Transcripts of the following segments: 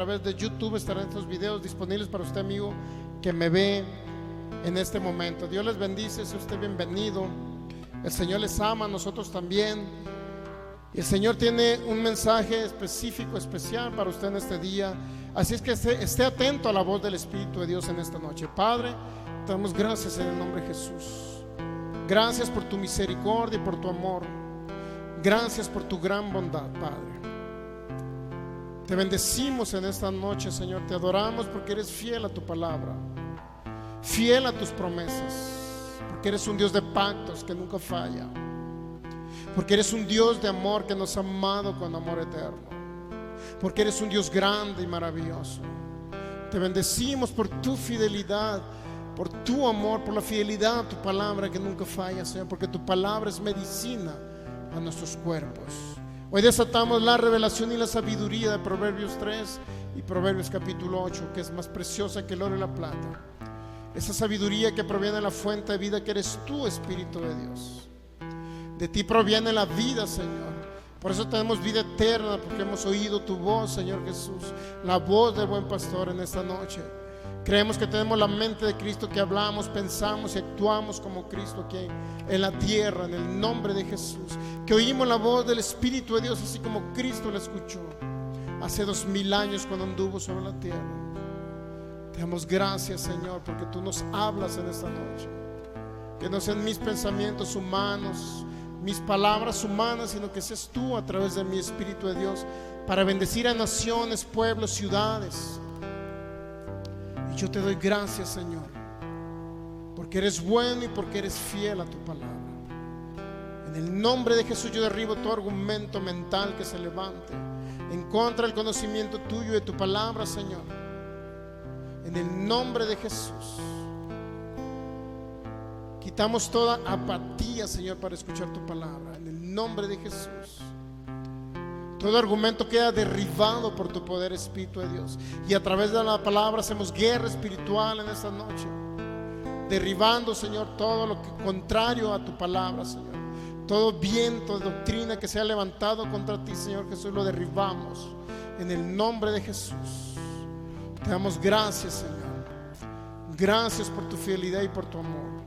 A través de YouTube estarán estos videos disponibles para usted, amigo, que me ve en este momento. Dios les bendice, sea usted bienvenido. El Señor les ama, nosotros también. Y el Señor tiene un mensaje específico, especial para usted en este día. Así es que esté atento a la voz del Espíritu de Dios en esta noche. Padre, te damos gracias en el nombre de Jesús. Gracias por tu misericordia y por tu amor. Gracias por tu gran bondad, Padre. Te bendecimos en esta noche, Señor. Te adoramos porque eres fiel a tu palabra, fiel a tus promesas, porque eres un Dios de pactos que nunca falla, porque eres un Dios de amor que nos ha amado con amor eterno, porque eres un Dios grande y maravilloso. Te bendecimos por tu fidelidad, por tu amor, por la fidelidad a tu palabra que nunca falla, Señor, porque tu palabra es medicina a nuestros cuerpos. Hoy desatamos la revelación y la sabiduría de Proverbios 3 y Proverbios capítulo 8, que es más preciosa que el oro y la plata. Esa sabiduría que proviene de la fuente de vida que eres tú, Espíritu de Dios. De ti proviene la vida, Señor. Por eso tenemos vida eterna, porque hemos oído tu voz, Señor Jesús, la voz del buen pastor en esta noche. Creemos que tenemos la mente de Cristo, que hablamos, pensamos y actuamos como Cristo aquí en la tierra, en el nombre de Jesús. Que oímos la voz del Espíritu de Dios así como Cristo la escuchó hace 2000 años cuando anduvo sobre la tierra. Te damos gracias, Señor, porque tú nos hablas en esta noche. Que no sean mis pensamientos humanos, mis palabras humanas, sino que seas tú a través de mi Espíritu de Dios para bendecir a naciones, pueblos, ciudades. Y yo te doy gracias, Señor, porque eres bueno y porque eres fiel a tu palabra. En el nombre de Jesús yo derribo todo argumento mental que se levante en contra del conocimiento tuyo y de tu palabra, Señor. En el nombre de Jesús quitamos toda apatía, Señor, para escuchar tu palabra. En el nombre de Jesús todo argumento queda derribado por tu poder, Espíritu de Dios. Y a través de la palabra hacemos guerra espiritual en esta noche, derribando, Señor, todo lo que contrario a tu palabra, Señor. Todo viento de doctrina que se ha levantado contra ti, Señor Jesús, lo derribamos en el nombre de Jesús. Te damos gracias, Señor. Gracias por tu fidelidad y por tu amor.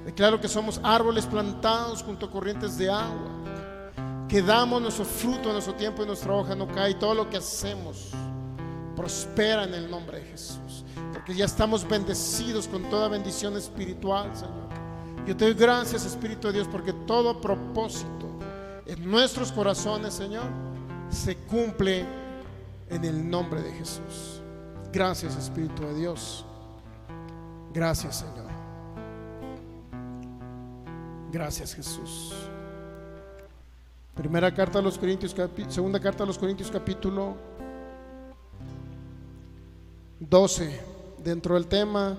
Declaro que somos árboles plantados junto a corrientes de agua, que damos nuestro fruto en nuestro tiempo y nuestra hoja no cae. Y todo lo que hacemos prospera en el nombre de Jesús, porque ya estamos bendecidos con toda bendición espiritual, Señor. Yo te doy gracias, Espíritu de Dios, porque todo propósito en nuestros corazones, Señor, se cumple en el nombre de Jesús. Gracias, Espíritu de Dios. Gracias, Señor. Gracias, Jesús. Primera carta a los Corintios, segunda carta a los Corintios capítulo 12, dentro del tema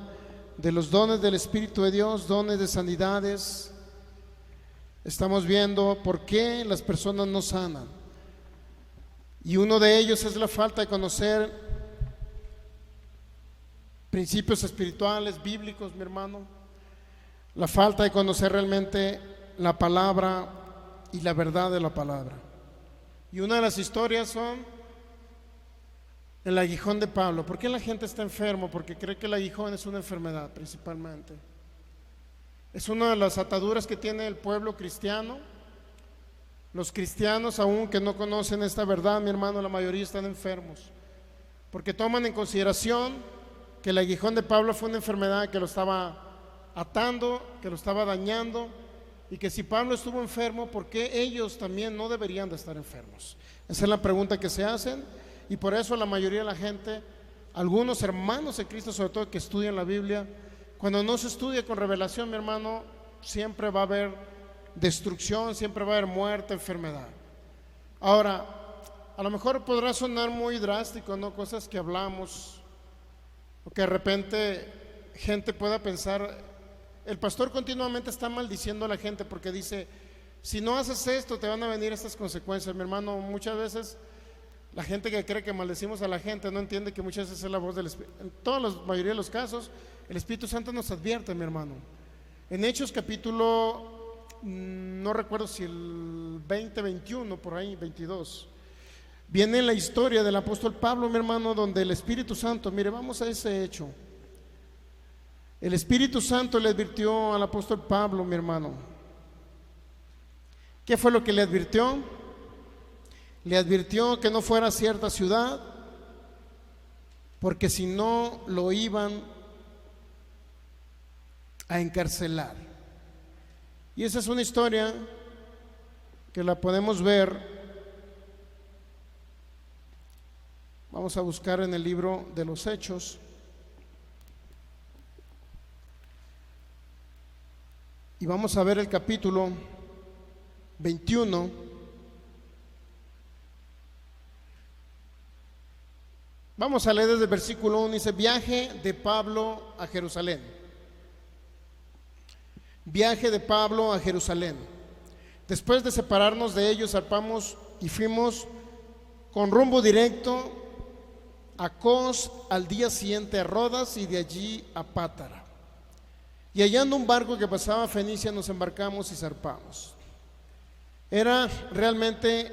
de los dones del Espíritu de Dios, dones de sanidades. Estamos viendo por qué las personas no sanan, y uno de ellos es la falta de conocer principios espirituales, bíblicos, mi hermano. La falta de conocer realmente la palabra y la verdad de la palabra. Y una de las historias son el aguijón de Pablo. ¿Por qué la gente está enfermo? Porque cree que el aguijón es una enfermedad, principalmente. Es una de las ataduras que tiene el pueblo cristiano. Los cristianos, aún que no conocen esta verdad, mi hermano, la mayoría están enfermos, porque toman en consideración que el aguijón de Pablo fue una enfermedad que lo estaba atando, que lo estaba dañando, y que si Pablo estuvo enfermo, ¿por qué ellos también no deberían de estar enfermos? Esa es la pregunta que se hacen. Y por eso la mayoría de la gente, algunos hermanos de Cristo sobre todo que estudian la Biblia, cuando no se estudia con revelación, mi hermano, siempre va a haber destrucción, siempre va a haber muerte, enfermedad. Ahora, a lo mejor podrá sonar muy drástico, ¿no? Cosas que hablamos, o que de repente gente pueda pensar. El pastor continuamente está maldiciendo a la gente porque dice: si no haces esto te van a venir estas consecuencias. Mi hermano, muchas veces la gente que cree que maldecimos a la gente no entiende que muchas veces es la voz del Espíritu. En toda la mayoría de los casos el Espíritu Santo nos advierte, mi hermano. En Hechos capítulo, no recuerdo si el 20, 21, por ahí, 22, Viene la historia del apóstol Pablo, mi hermano, donde el Espíritu Santo, mire, vamos a ese hecho. El Espíritu Santo le advirtió al apóstol Pablo, mi hermano. ¿Qué fue lo que le advirtió? Le advirtió que no fuera a cierta ciudad, porque si no lo iban a encarcelar. Y esa es una historia que la podemos ver. Vamos a buscar en el libro de los Hechos. Y vamos a ver el capítulo 21. Vamos a leer desde el versículo 1. Dice: viaje de Pablo a Jerusalén. Viaje de Pablo a Jerusalén. Después de separarnos de ellos, zarpamos y fuimos con rumbo directo a Cos, al día siguiente a Rodas y de allí a Pátara. Y hallando un barco que pasaba a Fenicia, nos embarcamos y zarpamos. Era realmente,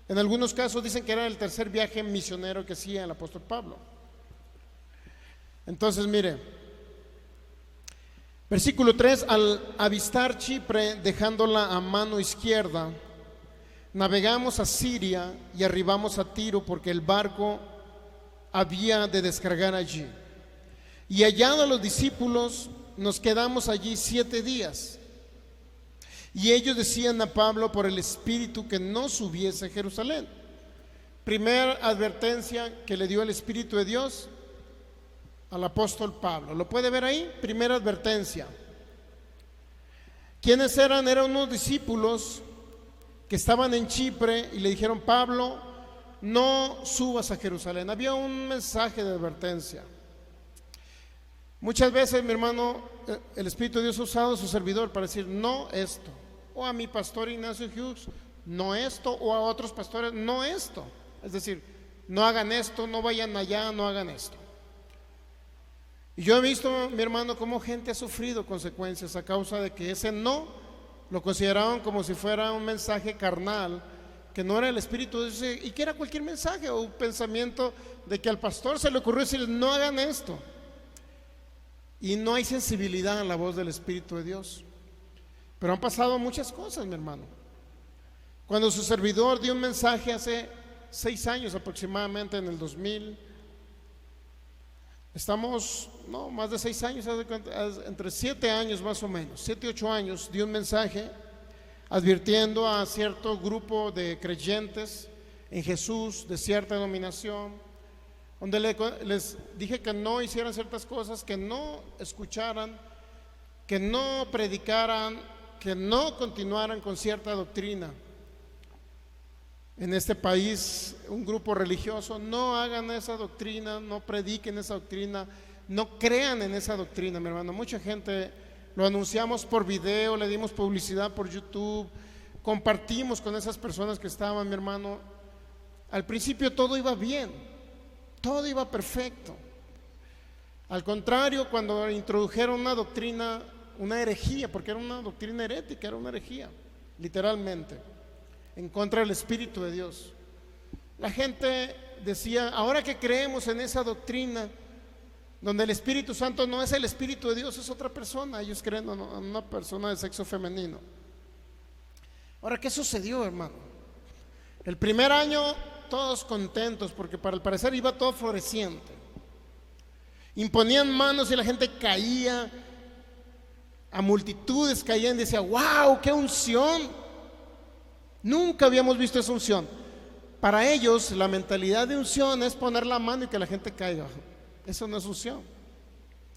en algunos casos dicen que era el tercer viaje misionero que hacía el apóstol Pablo. Entonces mire, versículo 3: al avistar Chipre, dejándola a mano izquierda, navegamos a Siria y arribamos a Tiro, porque el barco había de descargar allí. Y hallando a los discípulos, nos quedamos allí 7 días. Y ellos decían a Pablo por el Espíritu que no subiese a Jerusalén. Primera advertencia que le dio el Espíritu de Dios al apóstol Pablo. ¿Lo puede ver ahí? Primera advertencia. ¿Quiénes eran? Eran unos discípulos que estaban en Chipre y le dijeron: Pablo, no subas a Jerusalén. Había un mensaje de advertencia. Muchas veces, mi hermano, el Espíritu de Dios ha usado a su servidor para decir no esto, o a mi pastor Ignacio Hughes, no esto, o a otros pastores, no esto. Es decir, no hagan esto, no vayan allá, no hagan esto. Y yo he visto, mi hermano, cómo gente ha sufrido consecuencias a causa de que ese no lo consideraban como si fuera un mensaje carnal, que no era el Espíritu de Dios, y que era cualquier mensaje o un pensamiento de que al pastor se le ocurrió decir no hagan esto. Y no hay sensibilidad en la voz del Espíritu de Dios. Pero han pasado muchas cosas, mi hermano. Cuando su servidor dio un mensaje hace 6 años aproximadamente, en el 2000, estamos, no, más de 6 años, entre 7 años más o menos, 7, 8 años, dio un mensaje advirtiendo a cierto grupo de creyentes en Jesús de cierta denominación, donde les dije que no hicieran ciertas cosas, que no escucharan, que no predicaran, que no continuaran con cierta doctrina. En este país, un grupo religioso, no hagan esa doctrina, no prediquen esa doctrina, no crean en esa doctrina, mi hermano. Mucha gente lo anunciamos por video, le dimos publicidad por YouTube, compartimos con esas personas que estaban, mi hermano. Al principio todo iba bien, todo iba perfecto. Al contrario, cuando introdujeron una doctrina, una herejía, porque era una doctrina herética, era una herejía, literalmente, en contra del Espíritu de Dios. La gente decía: ahora que creemos en esa doctrina, donde el Espíritu Santo no es el Espíritu de Dios, es otra persona, ellos creen en una persona de sexo femenino. Ahora, ¿qué sucedió, hermano? El primer año todos contentos, porque para el parecer iba todo floreciente. Imponían manos y la gente caía, a multitudes caían y decía: wow, qué unción. Nunca habíamos visto esa unción. Para ellos la mentalidad de unción es poner la mano y que la gente caiga. Eso no es unción,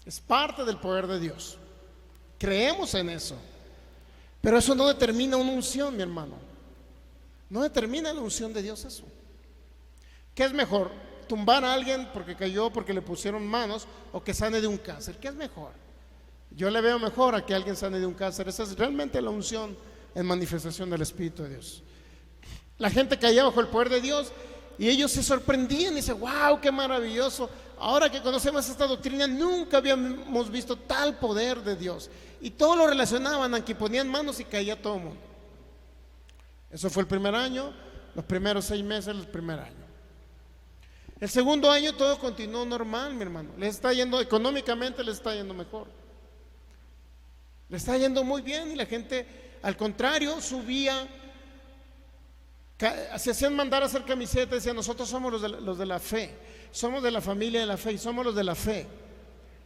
es parte del poder de Dios. Creemos en eso, pero eso no determina una unción, mi hermano. No determina la unción de Dios eso. ¿Qué es mejor? ¿Tumbar a alguien porque cayó, porque le pusieron manos, o que sane de un cáncer? ¿Qué es mejor? Yo le veo mejor a que alguien sane de un cáncer. Esa es realmente la unción en manifestación del Espíritu de Dios. La gente caía bajo el poder de Dios y ellos se sorprendían y dicen: wow, qué maravilloso. Ahora que conocemos esta doctrina, nunca habíamos visto tal poder de Dios. Y todo lo relacionaban a que ponían manos y caía todo el mundo. Eso fue el primer año. los primeros 6 meses del primer año. El segundo año todo continuó normal, mi hermano. Les está yendo, económicamente les está yendo mejor. Le está yendo muy bien y la gente, al contrario, subía, se hacían mandar a hacer camisetas, decían: nosotros somos los de la fe, somos de la familia de la fe y somos los de la fe.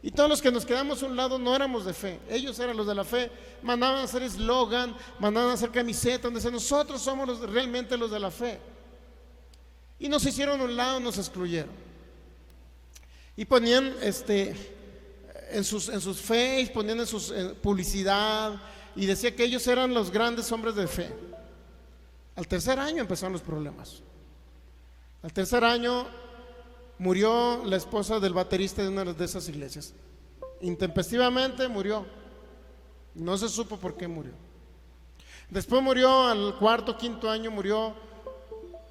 Y todos los que nos quedamos a un lado no éramos de fe, ellos eran los de la fe. Mandaban a hacer eslogan, mandaban a hacer camisetas donde decían: nosotros somos realmente los de la fe. Y nos hicieron a un lado, nos excluyeron. Y ponían en sus face, ponían en sus publicidad, y decía que ellos eran los grandes hombres de fe. Al tercer año empezaron los problemas. Al tercer año murió la esposa del baterista de una de esas iglesias. Intempestivamente murió. No se supo por qué murió. Después murió al cuarto, quinto año, murió.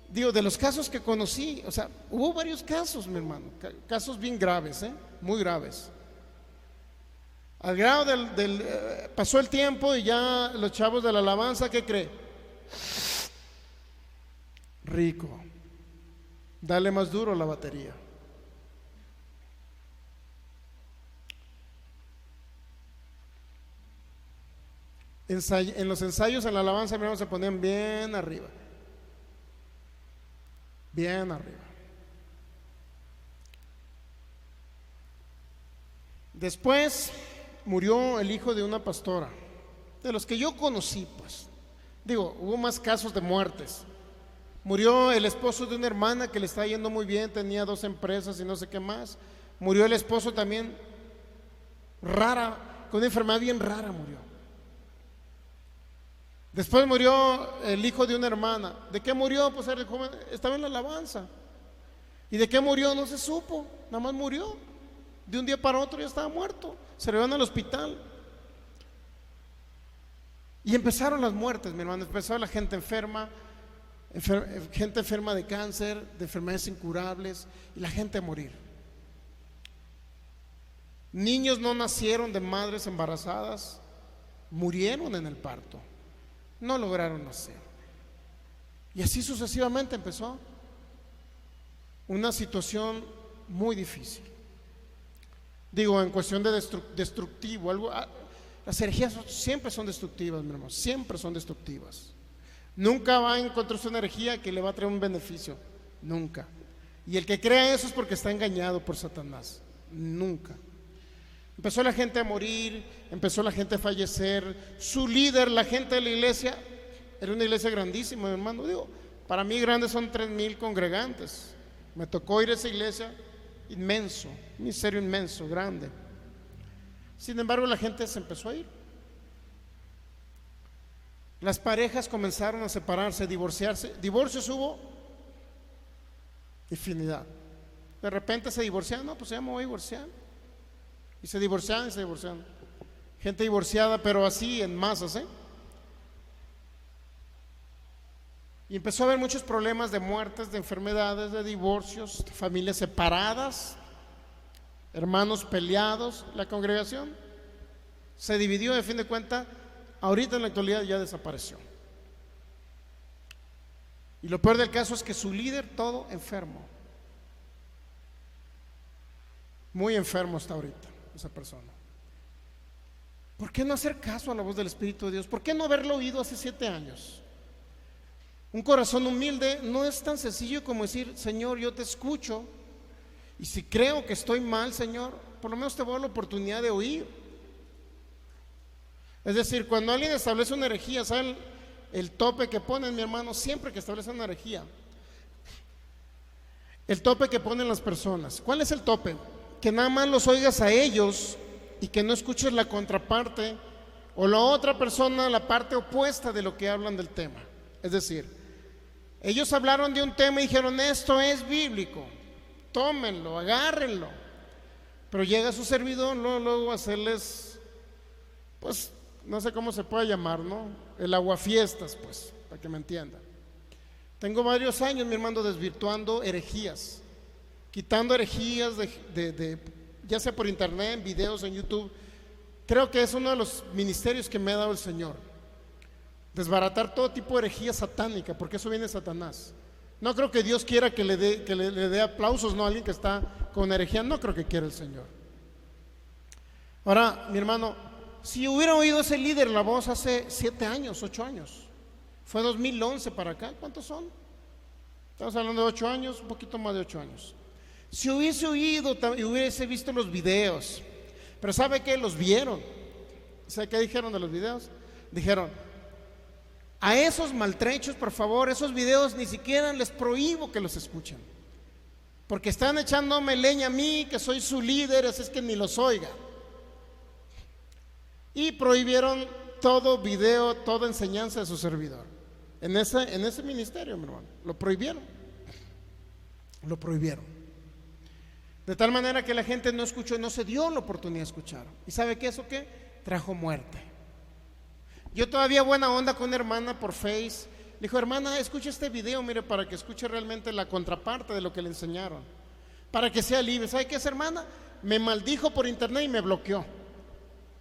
Digo, de los casos que conocí, o sea, hubo varios casos, mi hermano, casos bien graves, muy graves. Al grado pasó el tiempo y ya los chavos de la alabanza, ¿qué cree? Rico, dale más duro a la batería. En los ensayos en la alabanza, mi hermano, se ponían bien arriba. Bien arriba. Después murió el hijo de una pastora, de los que yo conocí, pues. Digo, hubo más casos de muertes. Murió el esposo de una hermana que le estaba yendo muy bien, tenía 2 empresas y no sé qué más. Murió el esposo también, con una enfermedad bien rara murió. Después murió el hijo de una hermana. ¿De qué murió? Pues era el joven, estaba en la alabanza. ¿Y de qué murió? No se supo, nada más murió. De un día para otro ya estaba muerto. Se lo llevaron al hospital. Y empezaron las muertes, mi hermano. Empezó la gente enferma, gente enferma de cáncer, de enfermedades incurables, y la gente a morir. Niños no nacieron de madres embarazadas, murieron en el parto. No lograron nacer. Y así sucesivamente empezó una situación muy difícil. Digo, en cuestión de destructivo, las herejías siempre son destructivas, mi hermano, siempre son destructivas. Nunca va a encontrarse una herejía que le va a traer un beneficio, nunca. Y el que crea eso es porque está engañado por Satanás, nunca. Empezó la gente a morir, empezó la gente a fallecer. Su líder, la gente de la iglesia, era una iglesia grandísima, mi hermano. Digo, para mí grandes son 3,000 congregantes. Me tocó ir a esa iglesia, inmenso, un ministerio inmenso, grande. Sin embargo, la gente se empezó a ir. Las parejas comenzaron a separarse, a divorciarse. Divorcios hubo infinidad. De repente se divorciaron, no, pues ya me voy a divorciar. Y se divorciaban y se divorciaban. Gente divorciada, pero así en masas, Y empezó a haber muchos problemas de muertes, de enfermedades, de divorcios, de familias separadas, hermanos peleados. La congregación se dividió, de fin de cuentas, ahorita en la actualidad ya desapareció. Y lo peor del caso es que su líder, todo enfermo. Muy enfermo está ahorita esa persona. ¿Por qué no hacer caso a la voz del Espíritu de Dios? ¿Por qué no haberlo oído hace 7 años? Un corazón humilde no es tan sencillo como decir: Señor, yo te escucho, y si creo que estoy mal, Señor, por lo menos te voy a dar la oportunidad de oír. Es decir, cuando alguien establece una herejía, ¿saben el tope que ponen, mi hermano? Siempre que establece una herejía, el tope que ponen las personas, ¿cuál es el tope? Que nada más los oigas a ellos y que no escuches la contraparte o la otra persona, la parte opuesta de lo que hablan del tema. Es decir, ellos hablaron de un tema y dijeron: esto es bíblico, tómenlo, agárrenlo. Pero llega su servidor luego a hacerles, pues, no sé cómo se puede llamar, ¿no? El aguafiestas, pues, para que me entiendan. Tengo varios años, mi hermano, desvirtuando herejías, quitando herejías ya sea por internet, en videos, en YouTube. Creo que es uno de los ministerios que me ha dado el Señor. desbaratar todo tipo de herejía satánica, porque eso viene de Satanás. No creo que Dios quiera que le dé aplausos, no, a alguien que está con herejía, no creo que quiera el Señor. Ahora, mi hermano, si hubiera oído ese líder la voz hace 7 años, 8 años, fue 2011 para acá, ¿cuántos son? Estamos hablando de 8 años, un poquito más de 8 años. Si hubiese oído y hubiese visto los videos, pero ¿sabe qué? Los vieron. ¿Sabe qué dijeron de los videos? Dijeron: a esos maltrechos, por favor, esos videos ni siquiera les prohíbo que los escuchen, porque están echándome leña a mí, que soy su líder, así es que ni los oiga. Y prohibieron todo video, toda enseñanza de su servidor. En ese ministerio, mi hermano, lo prohibieron. Lo prohibieron. De tal manera que la gente no escuchó, no se dio la oportunidad de escuchar. ¿Y sabe qué? ¿Eso qué? Trajo muerte. Yo todavía buena onda con una hermana por Face. Le dijo: hermana, escuche este video, mire, para que escuche realmente la contraparte de lo que le enseñaron, para que sea libre. ¿Sabe qué es, hermana? Me maldijo por internet y me bloqueó.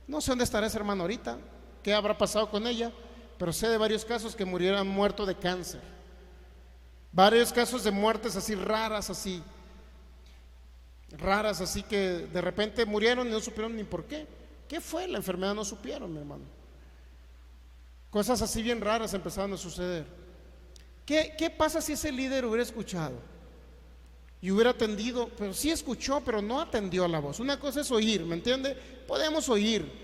No sé dónde estará esa hermana ahorita, qué habrá pasado con ella, pero sé de varios casos que murieron muertos de cáncer. Varios casos de muertes así raras, así que de repente murieron y no supieron ni por qué. ¿Qué fue la enfermedad? No supieron, mi hermano. Cosas así bien raras empezaron a suceder. ¿Qué pasa si ese líder hubiera escuchado y hubiera atendido? Pero sí escuchó, pero no atendió a la voz. Una cosa es oír, ¿me entiende? Podemos oír,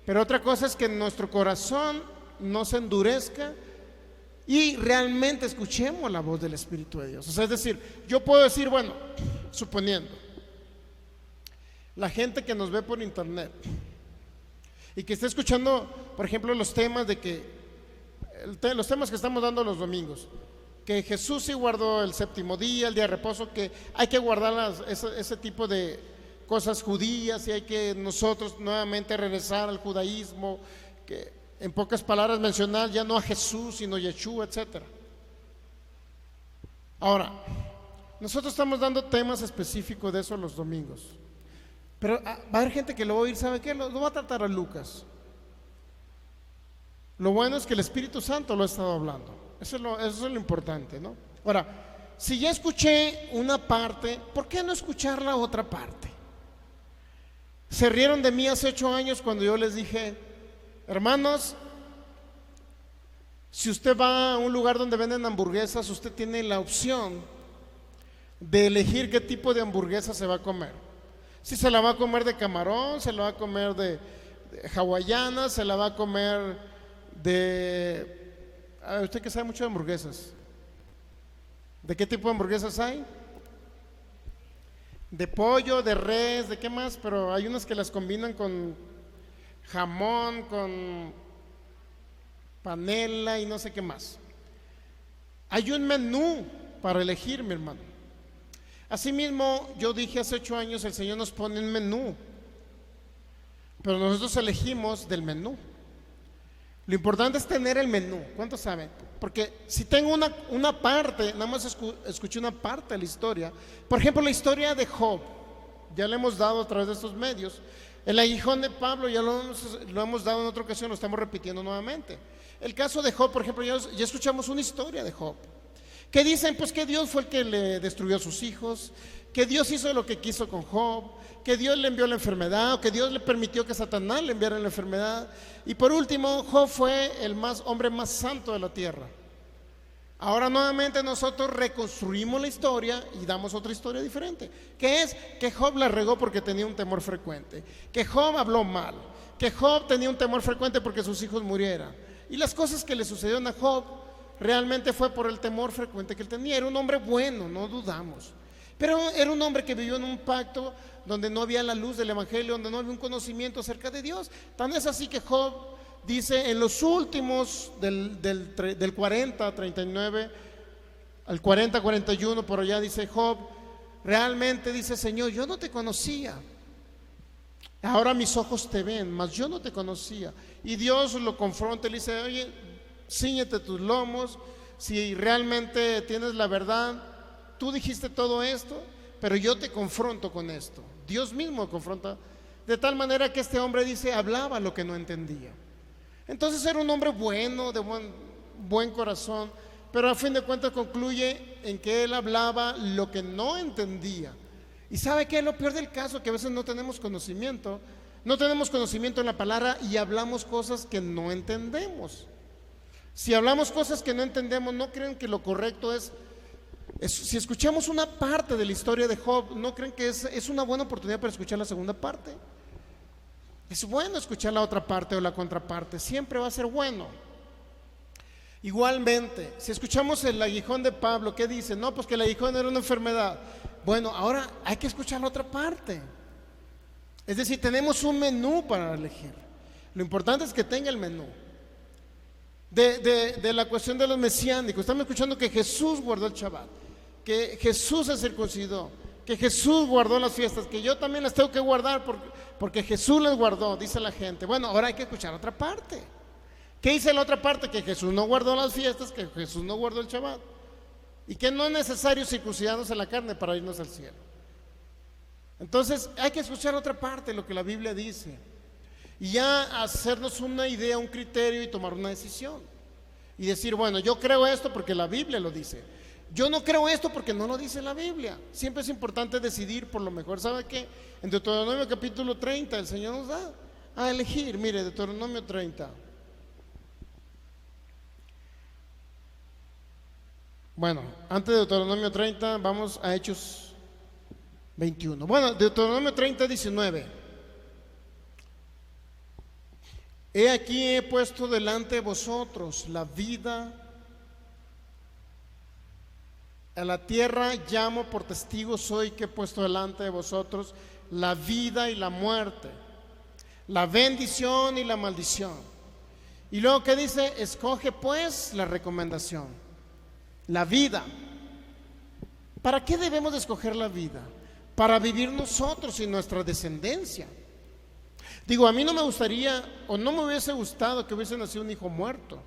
pero otra cosa es que nuestro corazón no se endurezca y realmente escuchemos la voz del Espíritu de Dios. O sea, es decir, yo puedo decir, bueno, suponiendo, la gente que nos ve por internet y que está escuchando, por ejemplo, los temas de que los temas que estamos dando los domingos, que Jesús sí guardó el séptimo día, el día de reposo, que hay que guardar ese tipo de cosas judías y hay que nosotros nuevamente regresar al judaísmo, que en pocas palabras mencionar ya no a Jesús sino Yeshua, etcétera. Ahora, nosotros estamos dando temas específicos de eso los domingos, pero va a haber gente que lo va a oír, ¿sabe qué? Lo va a tratar a Lucas. Lo bueno es que el Espíritu Santo lo ha estado hablando. Eso es lo importante, ¿no? Ahora, si ya escuché una parte, ¿por qué no escuchar la otra parte? Se rieron de mí hace 8 años cuando yo les dije: hermanos, si usted va a un lugar donde venden hamburguesas, usted tiene la opción de elegir qué tipo de hamburguesa se va a comer. Si se la va a comer de camarón, se la va a comer de hawaiana, se la va a comer de... usted que sabe mucho de hamburguesas, ¿de qué tipo de hamburguesas hay? De pollo, de res, ¿de qué más? Pero hay unas que las combinan con jamón, con panela y no sé qué más. Hay un menú para elegir, mi hermano. Asimismo, yo dije hace 8 años, el Señor nos pone un menú, pero nosotros elegimos del menú. Lo importante es tener el menú. ¿Cuántos saben? Porque si tengo una parte, nada más escuché una parte de la historia. Por ejemplo, la historia de Job, ya le hemos dado a través de estos medios. El aguijón de Pablo ya lo hemos dado en otra ocasión, lo estamos repitiendo nuevamente. El caso de Job, por ejemplo, ya escuchamos una historia de Job, que dicen pues que Dios fue el que le destruyó a sus hijos, que Dios hizo lo que quiso con Job, que Dios le envió la enfermedad, o que Dios le permitió que Satanás le enviara la enfermedad. Y por último, Job fue el hombre más santo de la tierra. Ahora nuevamente nosotros reconstruimos la historia y damos otra historia diferente, que es que Job la regó porque tenía un temor frecuente, que Job habló mal, que Job tenía un temor frecuente porque sus hijos murieran. Y las cosas que le sucedieron a Job realmente fue por el temor frecuente que él tenía. Era un hombre bueno, no dudamos, pero era un hombre que vivió en un pacto donde no había la luz del evangelio, donde no había un conocimiento acerca de Dios. Tan es así que Job dice en los últimos del 40, 39 al 40, 41, por allá, dice Job, realmente dice: Señor, yo no te conocía, ahora mis ojos te ven, mas yo no te conocía. Y Dios lo confronta y le dice: oye, cíñete tus lomos, si realmente tienes la verdad, tú dijiste todo esto, pero yo te confronto con esto. Dios mismo confronta, de tal manera que este hombre dice, hablaba lo que no entendía. Entonces era un hombre bueno, de buen corazón, pero a fin de cuentas concluye en que él hablaba lo que no entendía. Y ¿sabe qué es lo peor del caso? Que a veces no tenemos conocimiento en la palabra y hablamos cosas que no entendemos. Si hablamos cosas que no entendemos, ¿no creen que lo correcto es si escuchamos una parte de la historia de Job, no creen que es una buena oportunidad para escuchar la segunda parte? Es bueno escuchar la otra parte o la contraparte, siempre va a ser bueno. Igualmente, si escuchamos el aguijón de Pablo, ¿qué dice? No, pues que el aguijón era una enfermedad. Bueno, ahora hay que escuchar la otra parte. Es decir, tenemos un menú para elegir. Lo importante es que tenga el menú. De la cuestión de los mesiánicos, estamos escuchando que Jesús guardó el Shabbat, que Jesús se circuncidó, que Jesús guardó las fiestas, que yo también las tengo que guardar porque Jesús las guardó, dice la gente. Bueno, ahora hay que escuchar otra parte. ¿Qué dice la otra parte? Que Jesús no guardó las fiestas, que Jesús no guardó el Shabbat y que no es necesario circuncidarnos en la carne para irnos al cielo. Entonces hay que escuchar otra parte, lo que la Biblia dice, y ya hacernos una idea, un criterio y tomar una decisión y decir, bueno, yo creo esto porque la Biblia lo dice, yo no creo esto porque no lo dice la Biblia. Siempre es importante decidir por lo mejor. ¿Sabe qué? En Deuteronomio capítulo 30 el Señor nos da a elegir. Mire, Deuteronomio 30. Bueno, antes de Deuteronomio 30 vamos a Hechos 21. Bueno, Deuteronomio 30, 19. He aquí he puesto delante de vosotros la vida. A la tierra llamo por testigo soy que he puesto delante de vosotros la vida y la muerte, la bendición y la maldición. Y luego que dice, escoge pues la recomendación, la vida. ¿Para qué debemos de escoger la vida? Para vivir nosotros y nuestra descendencia. Digo, a mí no me gustaría o no me hubiese gustado que hubiese nacido un hijo muerto.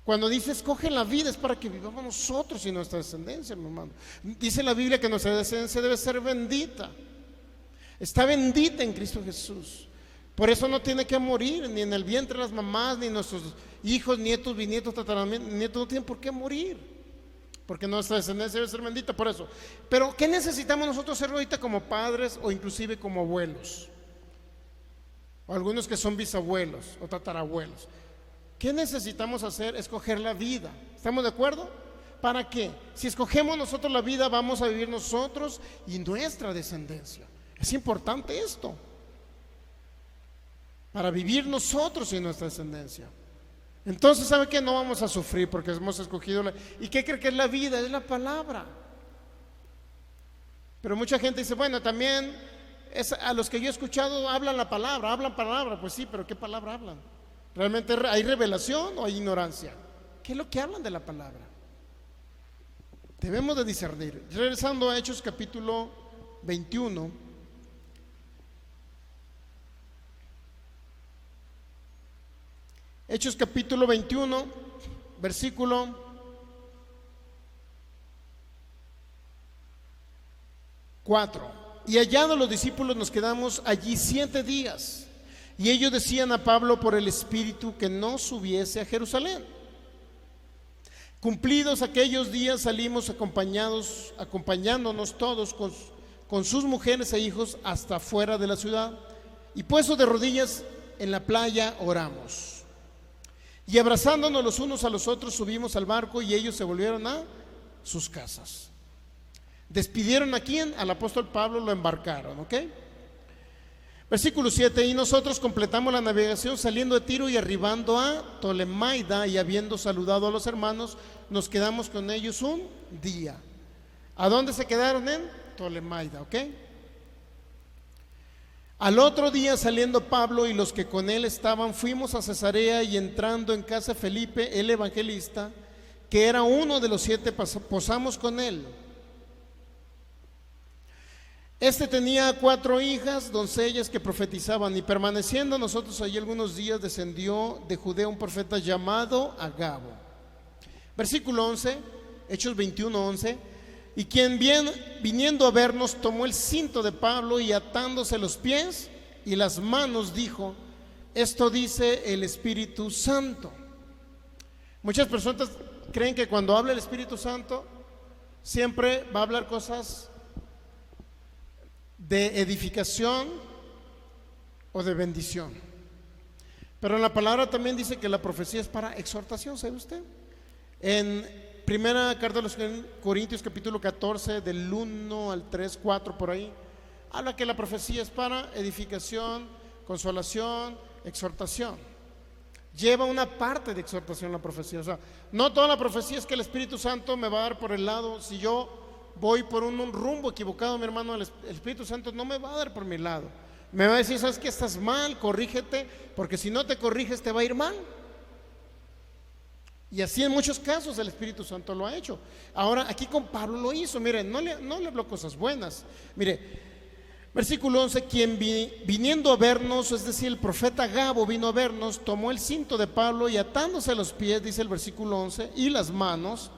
Cuando dice escoge la vida es para que vivamos nosotros y nuestra descendencia, mi hermano. Dice la Biblia que nuestra descendencia debe ser bendita. Está bendita en Cristo Jesús. Por eso no tiene que morir ni en el vientre de las mamás, ni nuestros hijos, nietos, bisnietos, tataranietos, no tienen por qué morir. Porque nuestra descendencia debe ser bendita por eso. Pero ¿qué necesitamos nosotros hacer ahorita como padres o inclusive como abuelos? O algunos que son bisabuelos o tatarabuelos. ¿Qué necesitamos hacer? Escoger la vida. ¿Estamos de acuerdo? ¿Para qué? Si escogemos nosotros la vida, vamos a vivir nosotros y nuestra descendencia. Es importante esto. Para vivir nosotros y nuestra descendencia. Entonces, ¿sabe qué? No vamos a sufrir porque hemos escogido ¿Y qué cree que es la vida? Es la palabra. Pero mucha gente dice, bueno, también a los que yo he escuchado hablan palabra. Pues sí, pero ¿qué palabra hablan? ¿Realmente hay revelación o hay ignorancia? ¿Qué es lo que hablan de la palabra? Debemos de discernir. Regresando a Hechos capítulo 21. Hechos capítulo 21, versículo 4. Y hallados los discípulos nos quedamos allí 7 días. Y ellos decían a Pablo por el Espíritu que no subiese a Jerusalén. Cumplidos aquellos días salimos acompañándonos todos con sus mujeres e hijos hasta fuera de la ciudad. Y puestos de rodillas en la playa oramos. Y abrazándonos los unos a los otros subimos al barco y ellos se volvieron a sus casas. Despidieron a quién? Al apóstol Pablo, lo embarcaron, ¿ok? Versículo 7, y nosotros completamos la navegación saliendo de Tiro y arribando a Tolemaida, y habiendo saludado a los hermanos, nos quedamos con ellos un día. ¿A dónde se quedaron? En Tolemaida, ¿ok? Al otro día, saliendo Pablo y los que con él estaban, fuimos a Cesarea, y entrando en casa de Felipe, el evangelista, que era uno de los 7, posamos con él. Este tenía 4 hijas, doncellas que profetizaban, y permaneciendo nosotros allí algunos días, descendió de Judea un profeta llamado Agabo. Versículo 11, Hechos 21, 11. Y quien viniendo a vernos tomó el cinto de Pablo y atándose los pies y las manos dijo: esto dice el Espíritu Santo. Muchas personas creen que cuando habla el Espíritu Santo siempre va a hablar cosas de edificación o de bendición. Pero en la palabra también dice que la profecía es para exhortación, ¿sabe usted? En primera carta de los Corintios capítulo 14 del 1 al 3, 4 por ahí, habla que la profecía es para edificación, consolación, exhortación. Lleva una parte de exhortación la profecía. O sea, no toda la profecía es que el Espíritu Santo me va a dar por el lado. Si yo voy por un rumbo equivocado, mi hermano, el Espíritu Santo no me va a dar por mi lado. Me va a decir, ¿sabes qué? Estás mal, corrígete, porque si no te corriges te va a ir mal. Y así en muchos casos el Espíritu Santo lo ha hecho. Ahora aquí con Pablo lo hizo. Mire, no le habló cosas buenas. Mire, versículo 11, quien viniendo a vernos, es decir, el profeta Gabo vino a vernos, tomó el cinto de Pablo y atándose a los pies, dice el versículo 11, y las manos,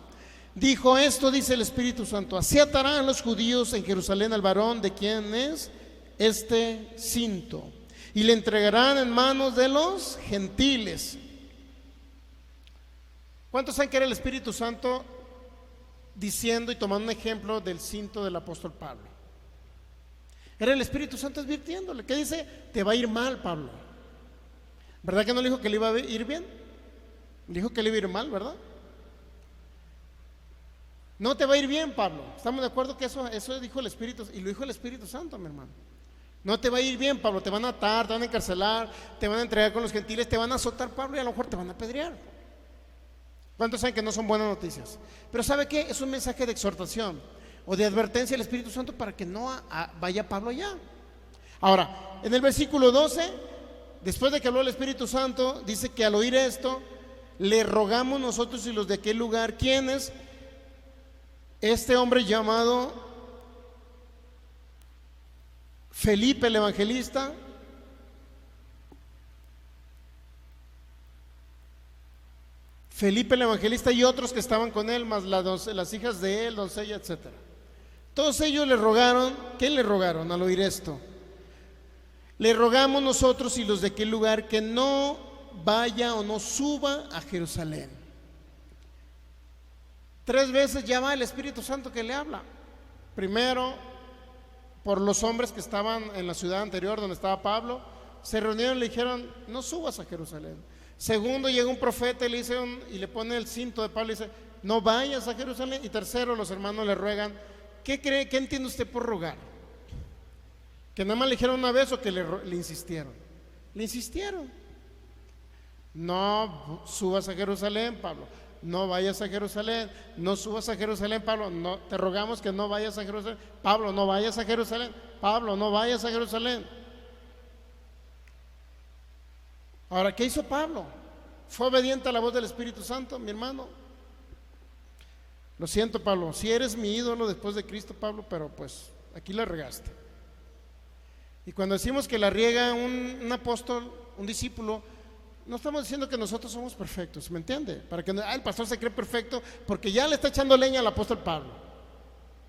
dijo, esto dice el Espíritu Santo, así atarán los judíos en Jerusalén al varón de quien es este cinto, y le entregarán en manos de los gentiles. ¿Cuántos saben que era el Espíritu Santo diciendo y tomando un ejemplo del cinto del apóstol Pablo? Era el Espíritu Santo advirtiéndole. ¿Qué dice? Te va a ir mal, Pablo. ¿Verdad que no le dijo que le iba a ir bien? Le dijo que le iba a ir mal, ¿verdad? No te va a ir bien, Pablo. Estamos de acuerdo que eso dijo el Espíritu, y lo dijo el Espíritu Santo, mi hermano. No te va a ir bien, Pablo. Te van a atar, te van a encarcelar, te van a entregar con los gentiles, te van a azotar, Pablo, y a lo mejor te van a apedrear. ¿Cuántos saben que no son buenas noticias? Pero ¿sabe qué? Es un mensaje de exhortación o de advertencia del Espíritu Santo para que no vaya Pablo allá. Ahora, en el versículo 12, después de que habló el Espíritu Santo, dice que al oír esto, le rogamos nosotros y los de aquel lugar, ¿quiénes? Este hombre llamado Felipe el evangelista, y otros que estaban con él, más las hijas de él, doncella, etcétera. Todos ellos le rogaron. ¿Qué le rogaron al oír esto? Le rogamos nosotros y los de aquel lugar que no vaya o no suba a Jerusalén. 3 veces ya va el Espíritu Santo que le habla. Primero, por los hombres que estaban en la ciudad anterior donde estaba Pablo, se reunieron y le dijeron, no subas a Jerusalén. Segundo, llega un profeta y le pone el cinto de Pablo y dice, no vayas a Jerusalén. Y tercero, los hermanos le ruegan. ¿Qué cree? ¿Qué entiende usted por rogar? ¿Que nada más le dijeron una vez o que le insistieron? Le insistieron. No subas a Jerusalén, Pablo. No vayas a Jerusalén. No subas a Jerusalén, Pablo. No, te rogamos que no vayas a Jerusalén. Pablo, no vayas a Jerusalén. Pablo, no vayas a Jerusalén. Ahora, ¿qué hizo Pablo? ¿Fue obediente a la voz del Espíritu Santo, mi hermano? Lo siento, Pablo, si eres mi ídolo después de Cristo, Pablo, pero pues aquí la regaste. Y cuando decimos que la riega un apóstol, un discípulo, no estamos diciendo que nosotros somos perfectos, ¿me entiende? Para que el pastor se cree perfecto porque ya le está echando leña al apóstol Pablo.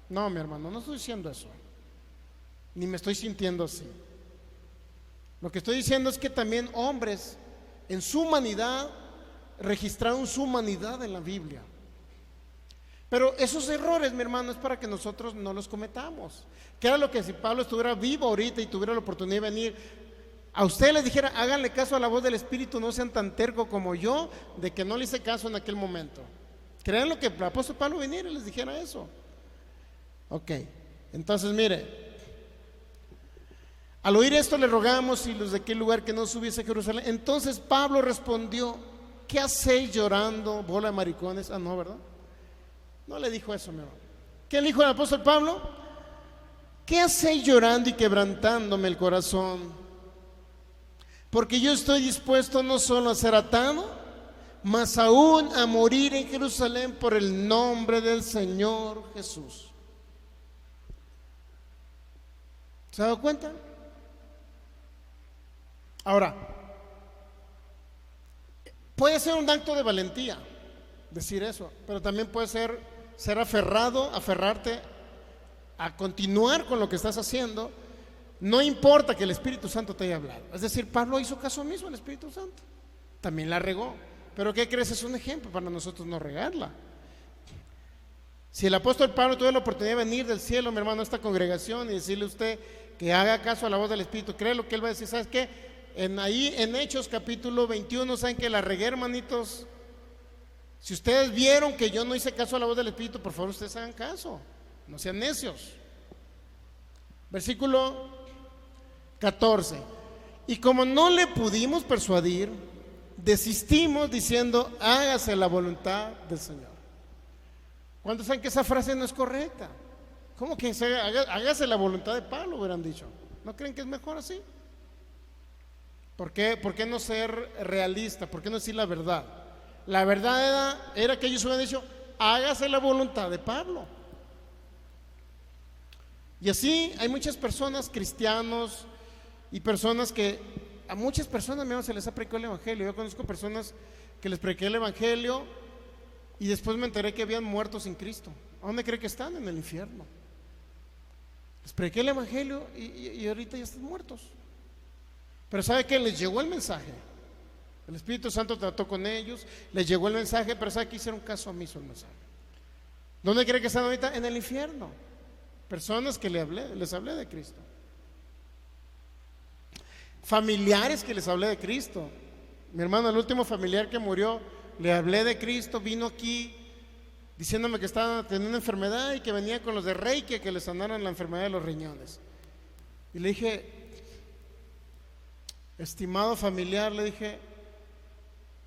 No, mi hermano, no estoy diciendo eso, ni me estoy sintiendo así. Lo que estoy diciendo es que también hombres en su humanidad registraron su humanidad en la Biblia. Pero esos errores, mi hermano, es para que nosotros no los cometamos. Que era lo que si Pablo estuviera vivo ahorita y tuviera la oportunidad de venir, a usted les dijera, háganle caso a la voz del Espíritu, no sean tan tercos como yo, de que no le hice caso en aquel momento. Crean lo que el apóstol Pablo viniera y les dijera eso. Ok, entonces mire, al oír esto le rogamos y los de aquel lugar que no subiese a Jerusalén. Entonces Pablo respondió, ¿qué hacéis llorando, bola de maricones? Ah, no, ¿verdad? No le dijo eso, mi hermano. ¿Qué le dijo el apóstol Pablo? ¿Qué hacéis llorando y quebrantándome el corazón? Porque yo estoy dispuesto no solo a ser atado, mas aún a morir en Jerusalén por el nombre del Señor Jesús. ¿Se ha dado cuenta? Ahora, puede ser un acto de valentía decir eso, pero también puede ser aferrarte a continuar con lo que estás haciendo, no importa que el Espíritu Santo te haya hablado. Es decir, Pablo hizo caso omiso al Espíritu Santo, también la regó. Pero ¿qué crees? Es un ejemplo para nosotros no regarla. Si el apóstol Pablo tuvo la oportunidad de venir del cielo, mi hermano, a esta congregación y decirle a usted que haga caso a la voz del Espíritu, ¿cree lo que él va a decir? ¿Sabes qué? En Hechos capítulo 21, ¿saben que la regué, hermanitos? Si ustedes vieron que yo no hice caso a la voz del Espíritu, por favor ustedes hagan caso, no sean necios. Versículo 14. Y como no le pudimos persuadir, desistimos diciendo, hágase la voluntad del Señor. ¿Cuántos saben que esa frase no es correcta? ¿Cómo que hágase la voluntad de Pablo, hubieran dicho? ¿No creen que es mejor así? ¿Por qué no ser realista? ¿Por qué no decir la verdad? La verdad era que ellos hubieran dicho, hágase la voluntad de Pablo. Y así hay muchas personas, cristianos y personas que, a muchas personas mismo se les ha predicado el Evangelio. Yo conozco personas que les prediqué el Evangelio y después me enteré que habían muerto sin Cristo. ¿A dónde cree que están? En el infierno. Les prediqué el Evangelio y ahorita ya están muertos. Pero ¿sabe qué? Les llegó el mensaje. El Espíritu Santo trató con ellos, les llegó el mensaje, pero ¿sabe qué? Hicieron caso omiso al mensaje. ¿Dónde cree que están ahorita? En el infierno. Personas que les hablé de Cristo. Familiares que les hablé de Cristo. Mi hermano, el último familiar que murió, le hablé de Cristo, vino aquí diciéndome que estaba teniendo una enfermedad y que venía con los de Reiki que le sanaran la enfermedad de los riñones. Y le dije, estimado familiar, le dije,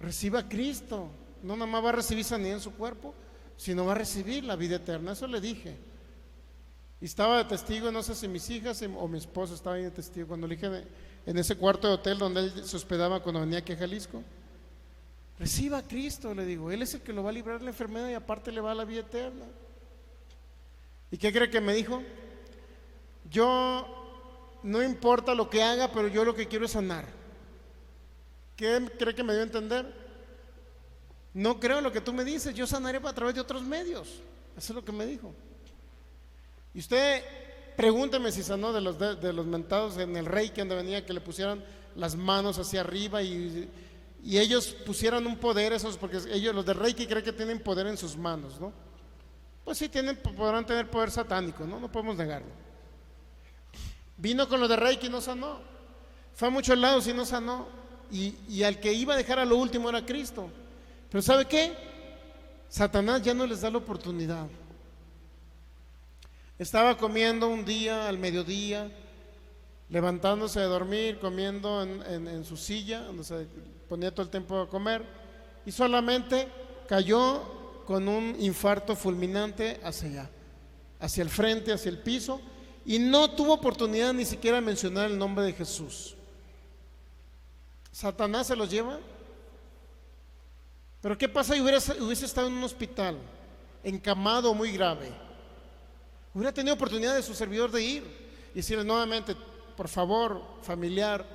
reciba a Cristo. No nada más va a recibir sanidad en su cuerpo, sino va a recibir la vida eterna. Eso le dije. Y estaba de testigo, no sé si mis hijas o mi esposo estaba ahí de testigo cuando le dije en ese cuarto de hotel donde él se hospedaba cuando venía aquí a Jalisco. Reciba a Cristo, le digo, Él es el que lo va a librar de la enfermedad y aparte le va a la vida eterna. ¿Y qué cree que me dijo? Yo no importa lo que haga, pero yo lo que quiero es sanar. ¿Qué cree que me dio a entender? No creo lo que tú me dices, yo sanaré a través de otros medios. Eso es lo que me dijo. Y usted pregúnteme si sanó de los mentados en el Reiki donde venía que le pusieran las manos hacia arriba y ellos pusieran un poder, esos, porque ellos, los de Reiki, creen que tienen poder en sus manos, ¿no? Pues sí, podrán tener poder satánico, ¿no? No podemos negarlo. Vino con los de Reiki y no sanó. Fue a muchos lados y no sanó. Y al que iba a dejar a lo último era Cristo. Pero ¿sabe qué? Satanás ya no les da la oportunidad. Estaba comiendo un día al mediodía, levantándose de dormir, comiendo en su silla, donde se ponía todo el tiempo a comer, y solamente cayó con un infarto fulminante hacia allá, hacia el frente, hacia el piso, y no tuvo oportunidad ni siquiera de mencionar el nombre de Jesús. Satanás se los lleva. Pero ¿qué pasa si hubiese estado en un hospital, encamado muy grave? Hubiera tenido oportunidad de su servidor de ir y decirle nuevamente, por favor, familiar,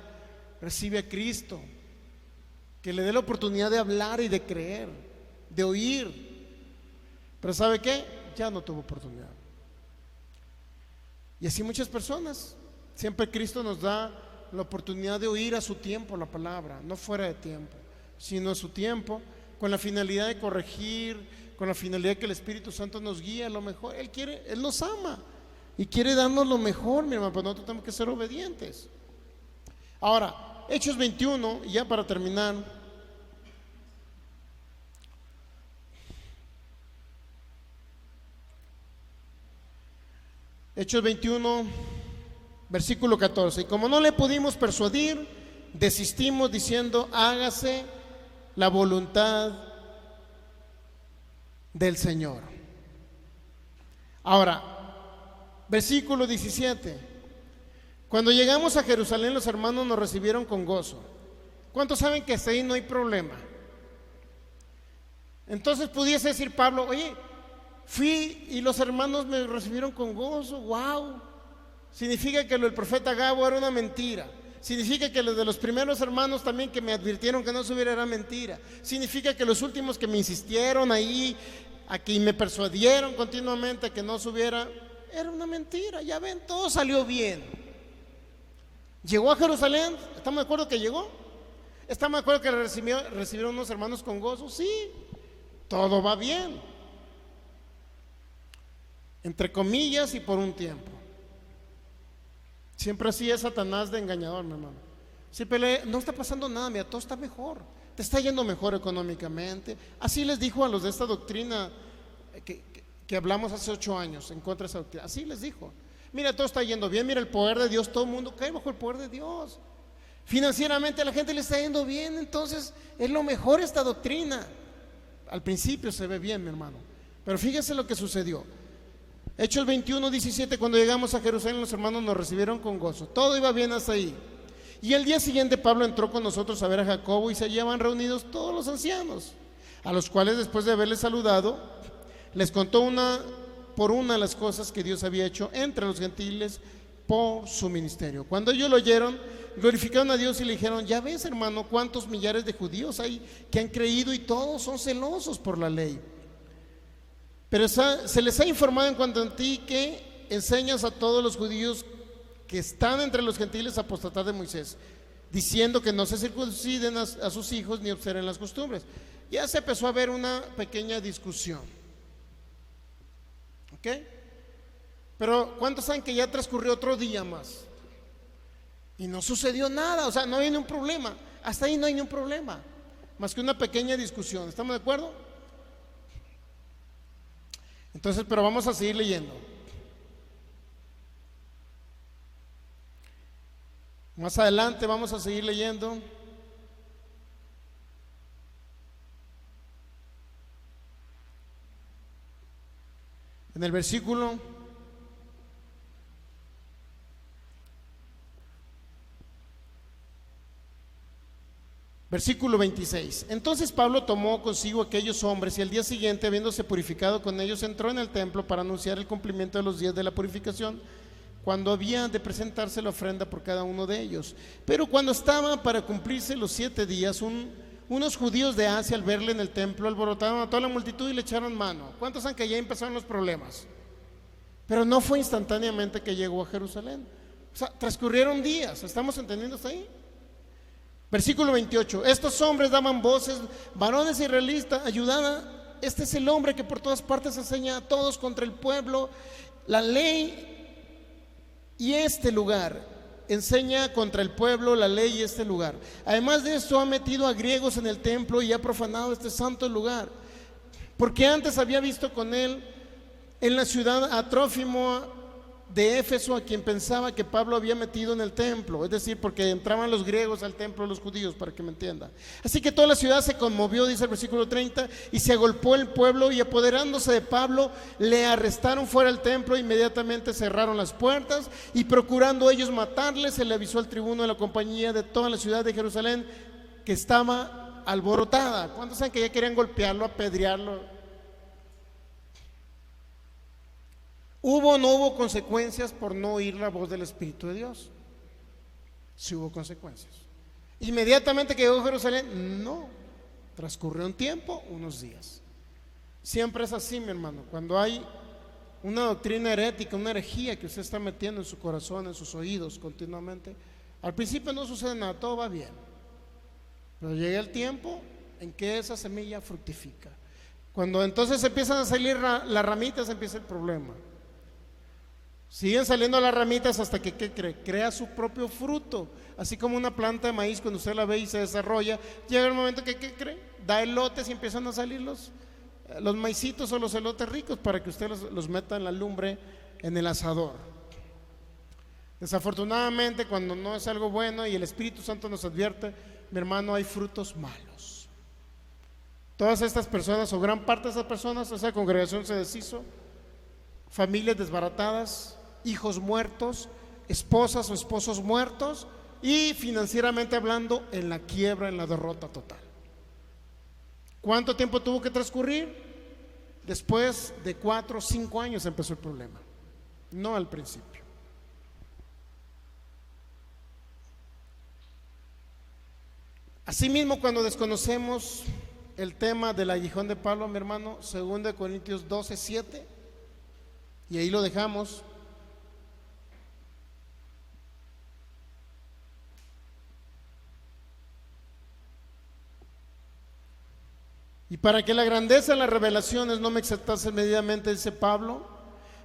recibe a Cristo, que le dé la oportunidad de hablar y de creer, de oír. Pero ¿sabe qué? Ya no tuvo oportunidad. Y así muchas personas. Siempre Cristo nos da la oportunidad de oír a su tiempo la palabra, no fuera de tiempo, sino a su tiempo, con la finalidad de corregir, con la finalidad de que el Espíritu Santo nos guíe a lo mejor. Él nos ama y quiere darnos lo mejor, mi hermano, pero nosotros tenemos que ser obedientes. Ahora, Hechos 21, y ya para terminar, Hechos 21, versículo 14. Y como no le pudimos persuadir, desistimos diciendo, hágase la voluntad del Señor. Ahora, versículo 17. Cuando llegamos a Jerusalén, los hermanos nos recibieron con gozo. ¿Cuántos saben que hasta ahí no hay problema? Entonces pudiese decir Pablo, oye, fui y los hermanos me recibieron con gozo. Wow. Significa que lo del profeta Gabo era una mentira. Significa que los de los primeros hermanos también que me advirtieron que no subiera era mentira. Significa que los últimos que me insistieron ahí, a que me persuadieron continuamente a que no subiera, era una mentira. Ya ven, todo salió bien. Llegó a Jerusalén, ¿estamos de acuerdo que llegó? ¿Estamos de acuerdo que recibieron unos hermanos con gozo? Sí, todo va bien, entre comillas y por un tiempo. Siempre así es Satanás de engañador, mi hermano. Siempre no está pasando nada, mira, todo está mejor, te está yendo mejor económicamente. Así les dijo a los de esta doctrina que hablamos hace 8 años en contra de esa doctrina. Así les dijo: mira, todo está yendo bien, mira el poder de Dios, todo el mundo cae bajo el poder de Dios. Financieramente a la gente le está yendo bien, entonces es lo mejor esta doctrina. Al principio se ve bien, mi hermano, pero fíjese lo que sucedió. Hechos 21:17, cuando llegamos a Jerusalén, los hermanos nos recibieron con gozo. Todo iba bien hasta ahí. Y el día siguiente Pablo entró con nosotros a ver a Jacobo, y se hallaban reunidos todos los ancianos, a los cuales, después de haberles saludado, les contó una por una las cosas que Dios había hecho entre los gentiles por su ministerio. Cuando ellos lo oyeron, glorificaron a Dios y le dijeron: ya ves, hermano, cuántos millares de judíos hay que han creído, y todos son celosos por la ley. Pero se les ha informado en cuanto a ti, que enseñas a todos los judíos que están entre los gentiles a apostatar de Moisés, diciendo que no se circunciden a sus hijos ni observen las costumbres. Ya se empezó a ver una pequeña discusión, ¿ok? Pero ¿cuántos saben que ya transcurrió otro día más y no sucedió nada? O sea, no hay ningún problema. Hasta ahí no hay ningún problema, más que una pequeña discusión. ¿Estamos de acuerdo? Entonces, pero vamos a seguir leyendo. Más adelante vamos a seguir leyendo. En el versículo 26. Entonces Pablo tomó consigo aquellos hombres, y al día siguiente, habiéndose purificado con ellos, entró en el templo para anunciar el cumplimiento de los días de la purificación, cuando había de presentarse la ofrenda por cada uno de ellos. Pero cuando estaba para cumplirse los 7 días, unos judíos de Asia, al verle en el templo, alborotaron a toda la multitud y le echaron mano. ¿Cuántos saben que ya empezaron los problemas? Pero no fue instantáneamente que llegó a Jerusalén. O sea, transcurrieron días. ¿Estamos entendiendo hasta ahí? Versículo 28. Estos hombres daban voces: varones israelitas, ayudad. Este es el hombre que por todas partes enseña a todos contra el pueblo la ley y este lugar. Enseña contra el pueblo la ley y este lugar. Además de esto, ha metido a griegos en el templo y ha profanado este santo lugar. Porque antes había visto con él en la ciudad a Trófimo de Éfeso, a quien pensaba que Pablo había metido en el templo. Es decir, porque entraban los griegos al templo de los judíos, para que me entienda. Así que toda la ciudad se conmovió, dice el versículo 30, y se agolpó el pueblo, y apoderándose de Pablo, le arrestaron fuera del templo. Inmediatamente cerraron las puertas, y procurando ellos matarle, se le avisó al tribuno de la compañía de toda la ciudad de Jerusalén, que estaba alborotada. ¿Cuántos saben que ya querían golpearlo, apedrearlo? ¿Hubo o no hubo consecuencias por no oír la voz del Espíritu de Dios? Sí hubo consecuencias. Inmediatamente que llegó a Jerusalén, no. Transcurrió un tiempo, unos días. Siempre es así, mi hermano. Cuando hay una doctrina herética, una herejía que usted está metiendo en su corazón, en sus oídos continuamente, al principio no sucede nada, todo va bien. Pero llega el tiempo en que esa semilla fructifica. Cuando entonces empiezan a salir las ramitas, empieza el problema. Siguen saliendo las ramitas hasta que, ¿qué cree? Crea su propio fruto. Así como una planta de maíz, cuando usted la ve y se desarrolla, llega el momento que, ¿qué cree? Da elotes y empiezan a salir los maicitos o los elotes ricos, para que usted los meta en la lumbre, en el asador. Desafortunadamente, cuando no es algo bueno y el Espíritu Santo nos advierte, mi hermano, hay frutos malos. Todas estas personas, o gran parte de esas personas, esa congregación se deshizo. Familias desbaratadas, hijos muertos, esposas o esposos muertos, y financieramente hablando, en la quiebra, en la derrota total. ¿Cuánto tiempo tuvo que transcurrir? Después de 4 o 5 años empezó el problema, no al principio. Asimismo, cuando desconocemos el tema del aguijón de Pablo, mi hermano, 2 Corintios 12:7, y ahí lo dejamos. Y para que la grandeza de las revelaciones no me exaltase medidamente, dice Pablo,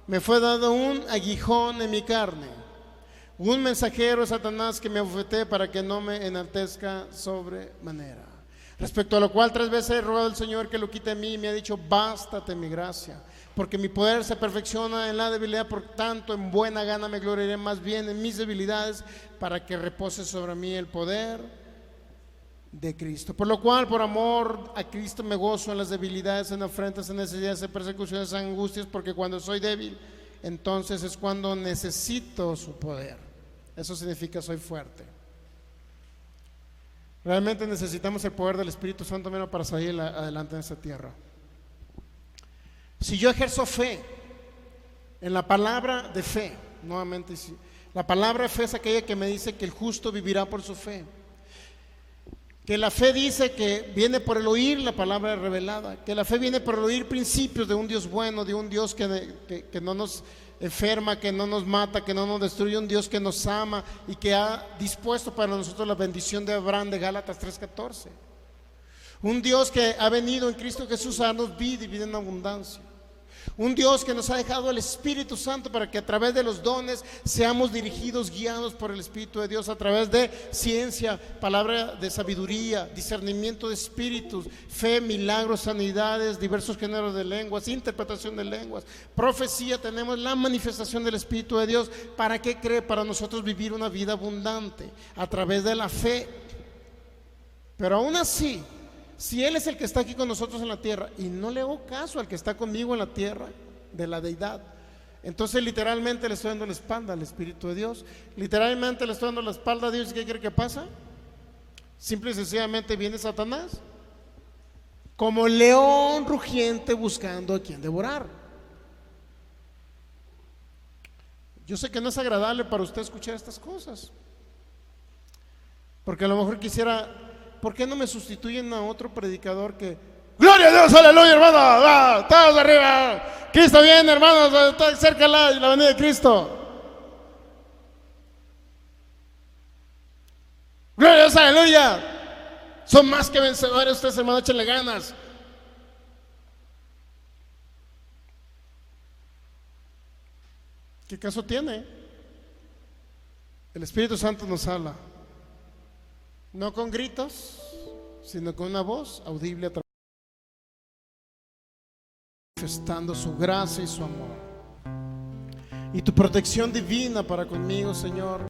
me fue dado un aguijón en mi carne, un mensajero de Satanás que me abofetee para que no me enaltezca sobremanera. Respecto a lo cual 3 veces he rogado al Señor que lo quite de mí, y me ha dicho: bástate mi gracia, porque mi poder se perfecciona en la debilidad. Por tanto, en buena gana me gloriaré más bien en mis debilidades, para que repose sobre mí el poder de Cristo. Por lo cual, por amor a Cristo, me gozo en las debilidades, en afrentas, en necesidades, en persecuciones, en angustias, porque cuando soy débil, entonces es cuando necesito su poder. Eso significa soy fuerte. Realmente necesitamos el poder del Espíritu Santo para salir adelante en esta tierra. Si yo ejerzo fe en la palabra de fe, nuevamente, la palabra de fe es aquella que me dice que el justo vivirá por su fe. Que la fe dice que viene por el oír la palabra revelada, que la fe viene por el oír principios de un Dios bueno, de un Dios que no nos enferma, que no nos mata, que no nos destruye, un Dios que nos ama y que ha dispuesto para nosotros la bendición de Abraham, de Gálatas 3:14. Un Dios que ha venido en Cristo Jesús a darnos vida y vida en abundancia. Un Dios que nos ha dejado el Espíritu Santo para que a través de los dones seamos dirigidos, guiados por el Espíritu de Dios, a través de ciencia, palabra de sabiduría, discernimiento de espíritus, fe, milagros, sanidades, diversos géneros de lenguas, interpretación de lenguas, profecía. Tenemos la manifestación del Espíritu de Dios. ¿Para qué cree? Para nosotros vivir una vida abundante a través de la fe. Pero aún así, si Él es el que está aquí con nosotros en la tierra y no le hago caso al que está conmigo en la tierra de la deidad, entonces literalmente le estoy dando la espalda al Espíritu de Dios. Literalmente le estoy dando la espalda a Dios. ¿Y qué cree que pasa? Simple y sencillamente viene Satanás como león rugiente buscando a quien devorar. Yo sé que no es agradable para usted escuchar estas cosas, porque a lo mejor quisiera: ¿por qué no me sustituyen a otro predicador que... ¡Gloria a Dios, aleluya, hermano! ¡Todos arriba! ¡Cristo viene, hermanos! ¡Está cerca la venida de Cristo! ¡Gloria a Dios, aleluya! Son más que vencedores ustedes, hermanos, échenle ganas. ¿Qué caso tiene? El Espíritu Santo nos habla, no con gritos, sino con una voz audible, manifestando su gracia y su amor y tu protección divina para conmigo, Señor.